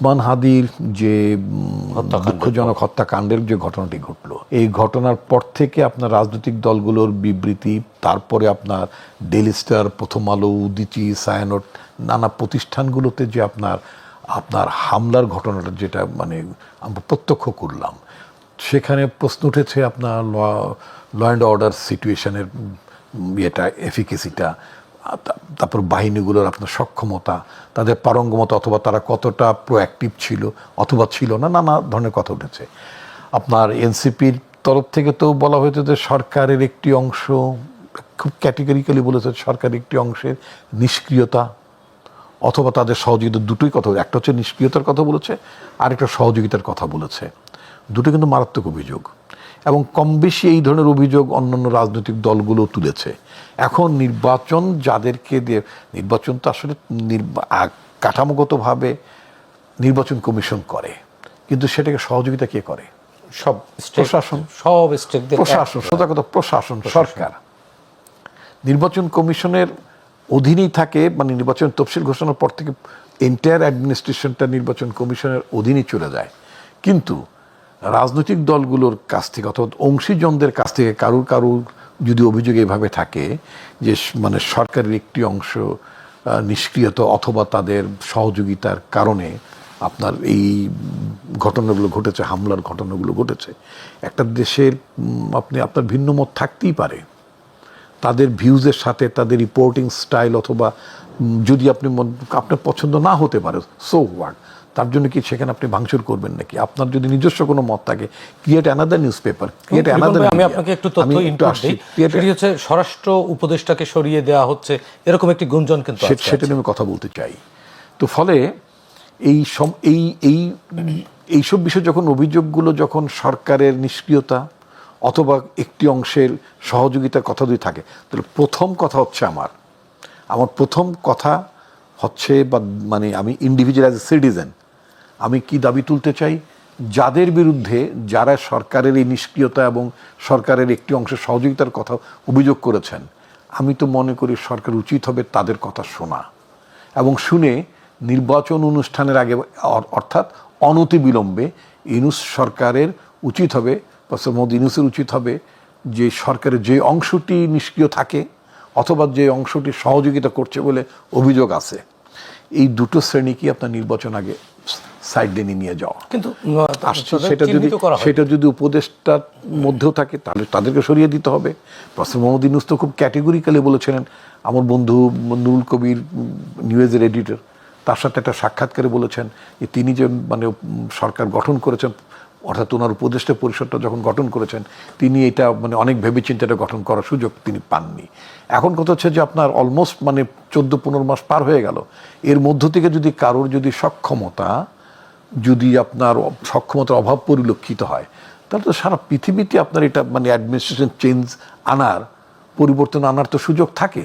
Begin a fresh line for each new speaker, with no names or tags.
ওসমান হাদির যে দুঃখজনক হত্যাকাণ্ডের যে ঘটনাটি ঘটলো, এই ঘটনার পর থেকে আপনার রাজনৈতিক দলগুলোর বিবৃতি, তারপরে আপনার ডেইলি স্টার, প্রথম আলো, উদীচী, ছায়ানট, নানা প্রতিষ্ঠানগুলোতে যে আপনার হামলার ঘটনাটা যেটা মানে আমরা প্রত্যক্ষ করলাম, সেখানে প্রশ্ন উঠেছে আপনার ল অ্যান্ড অর্ডার সিচুয়েশনের ইয়েটা, এফিকেসিটা, তারপর বাহিনীগুলোর আপনার সক্ষমতা, তাদের পারঙ্গমতা, অথবা তারা কতটা প্রোঅ্যাক্টিভ ছিল অথবা ছিল না, নানা ধরনের কথা উঠেছে। আপনার এনসিপির তরফ থেকে তো বলা হয়েছে যে সরকারের একটি অংশ, খুব ক্যাটেগরিক্যালি বলেছে, সরকারের একটি অংশের নিষ্ক্রিয়তা অথবা তাদের সহযোগিতা, দুটোই কথা, একটা হচ্ছে নিষ্ক্রিয়তার কথা বলেছে, আরেকটা সহযোগিতার কথা বলেছে। দুটো কিন্তু মারাত্মক অভিযোগ, এবং কম বেশি এই ধরনের অভিযোগ অন্যান্য রাজনৈতিক দলগুলো তুলেছে। এখন নির্বাচন যাদেরকে দিয়ে, নির্বাচন তো আসলে কাঠামোগতভাবে নির্বাচন কমিশন করে, কিন্তু সেটাকে সহযোগিতা কে করে?
সব
প্রশাসন,
সব স্টেটদের
প্রশাসন, সোজা কথা প্রশাসন, সরকার। নির্বাচন কমিশনের অধীনেই থাকে, মানে নির্বাচন তফসিল ঘোষণার পর থেকে এন্টায়ার অ্যাডমিনিস্ট্রেশনটা নির্বাচন কমিশনের অধীনেই চলে যায়। কিন্তু রাজনৈতিক দলগুলোর কাছ থেকে অথবা অংশীজনদের কাছ থেকে কারুর যদি অভিযোগ এভাবে থাকে যে মানে সরকারের একটি অংশ নিষ্ক্রিয়তা অথবা তাদের সহযোগিতার কারণে আপনার এই ঘটনাগুলো ঘটেছে, হামলার ঘটনাগুলো ঘটেছে, একটা দেশের আপনার ভিন্ন মত থাকতেই পারে, তাদের ভিউজের সাথে তাদের রিপোর্টিং স্টাইল, অথবা যদি আপনার পছন্দ না হতে পারে, সো হোয়াট, তার জন্য কি সেখানে আপনি ভাঙচুর করবেন নাকি? আপনার যদি নিজস্ব কোনো মত থাকে, create another news paper, create another.
আমি আপনাকে একটু তথ্য ইনপুট দিই, সেটি হচ্ছে স্বরাষ্ট্র উপদেষ্টাকে সরিয়ে দেওয়া হচ্ছে, এরকম একটি গুঞ্জন কিন্তু
সেটা নিয়ে আমি কথা বলতে চাই। তো ফলে এইসব বিষয় যখন অভিযোগগুলো যখন সরকারের নিষ্ক্রিয়তা অথবা একটি অংশের সহযোগিতার কথা যদি থাকে, তাহলে প্রথম কথা হচ্ছে আমার প্রথম কথা হচ্ছে, বা মানে আমি ইন্ডিভিজুয়াল অ্যাজ এ সিটিজেন আমি কি দাবি তুলতে চাই, যাদের বিরুদ্ধে, যারা সরকারের এই নিষ্ক্রিয়তা এবং সরকারের একটি অংশের সহযোগিতার কথা অভিযোগ করেছেন, আমি তো মনে করি সরকার উচিত হবে তাদের কথা শোনা, এবং শুনে নির্বাচন অনুষ্ঠানের আগে, অর্থাৎ অনতিবিলম্বে ইউনূস সরকারের উচিত হবে, প্রফেসর মোহাম্মদ ইউনূসের উচিত হবে যে সরকারের যে অংশটি নিষ্ক্রিয় থাকে অথবা যে অংশটি সহযোগিতা করছে বলে অভিযোগ আছে, এই দুটো শ্রেণীকে আপনার নির্বাচন আগে সাইড লাইনে নিয়ে যাওয়া। কিন্তু সেটা যদি উপদেষ্টার মধ্যেও থাকে, তাহলে তাদেরকে সরিয়ে দিতে হবে। প্রফেসর মোহাম্মদ ইউনূস তো খুব ক্যাটেগরিক্যালি বলেছিলেন, আমার বন্ধু নুরুল কবির, নিউজের এডিটর, তার সাথে একটা সাক্ষাৎকারে বলেছেন যে তিনি যে মানে সরকার গঠন করেছেন, অর্থাৎ ওনার উপদেষ্টা পরিষদটা যখন গঠন করেছেন, তিনি এটা মানে অনেক ভেবেচিন্তে এটা গঠন করার সুযোগ তিনি পাননি। এখন কথা হচ্ছে যে আপনার অলমোস্ট মানে 14-15 মাস পার হয়ে গেল, এর মধ্য থেকে যদি কারোর যদি আপনার সক্ষমতার অভাব পরিলক্ষিত হয়, তাহলে তো সারা পৃথিবীতে আপনার এটা মানে অ্যাডমিনিস্ট্রেশন চেঞ্জ পরিবর্তন আনার তো সুযোগ থাকে।